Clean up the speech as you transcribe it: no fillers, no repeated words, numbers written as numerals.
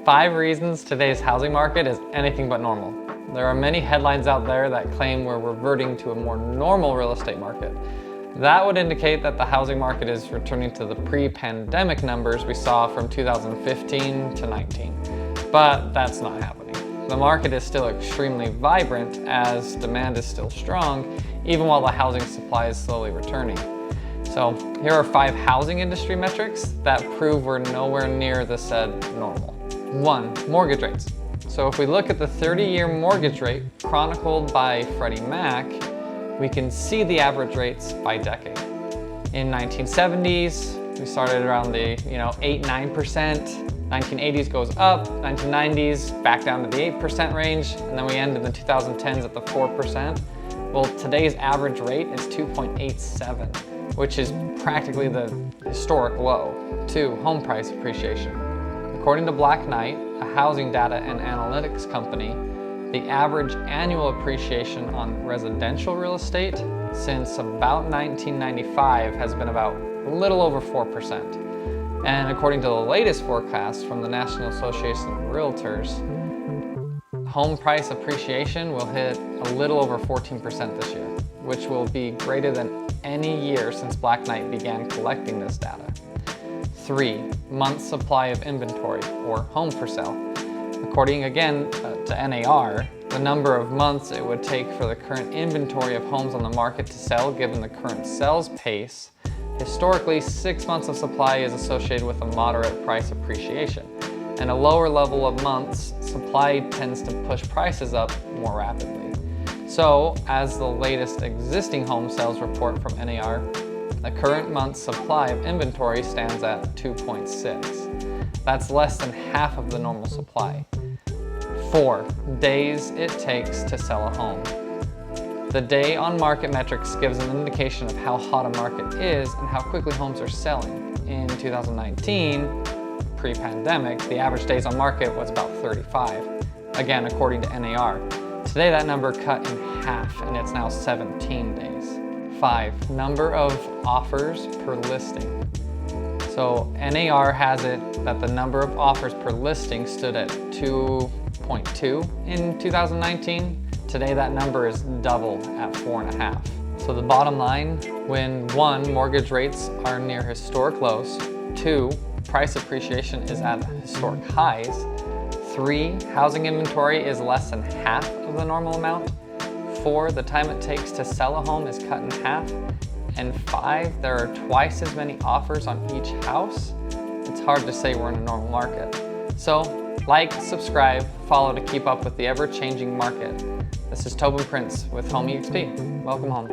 5 reasons today's housing market is anything but normal. There are many headlines out there that claim we're reverting to a more normal real estate market. That would indicate that the housing market is returning to the pre-pandemic numbers we saw from 2015 to 19. But that's not happening. The market is still extremely vibrant as demand is still strong, even while the housing supply is slowly returning. So here are 5 housing industry metrics that prove we're nowhere near the said normal. 1. Mortgage rates. So if we look at the 30-year mortgage rate chronicled by Freddie Mac, we can see the average rates by decade. In 1970s, we started around the 8-9%. 1980s goes up, 1990s back down to the 8% range, and then we end in the 2010s at the 4%. Well, today's average rate is 2.87, which is practically the historic low. 2. Home price appreciation. According to Black Knight, a housing data and analytics company, the average annual appreciation on residential real estate since about 1995 has been about a little over 4%. And according to the latest forecast from the National Association of Realtors, home price appreciation will hit a little over 14% this year, which will be greater than any year since Black Knight began collecting this data. 3. Month supply of inventory, or home for sale. According again to NAR, the number of months it would take for the current inventory of homes on the market to sell given the current sales pace, historically 6 months of supply is associated with a moderate price appreciation, and a lower level of months supply tends to push prices up more rapidly. So, as the latest existing home sales report from NAR, the current month's supply of inventory stands at 2.6. That's less than half of the normal supply. 4. Days it takes to sell a home. The day on market metrics gives an indication of how hot a market is and how quickly homes are selling. In 2019, pre-pandemic, the average days on market was about 35, again according to NAR. Today that number cut in half and it's now 17 days. 5. Number of offers per listing. So NAR has it that the number of offers per listing stood at 2.2 in 2019. Today that number is double at 4.5. So the bottom line, when 1, mortgage rates are near historic lows, 2, price appreciation is at historic highs, 3, housing inventory is less than half of the normal amount, 4, the time it takes to sell a home is cut in half, and 5, there are twice as many offers on each house, it's hard to say we're in a normal market. So, like, subscribe, follow to keep up with the ever-changing market. This is Tobin Prince with Home EXP. Welcome home.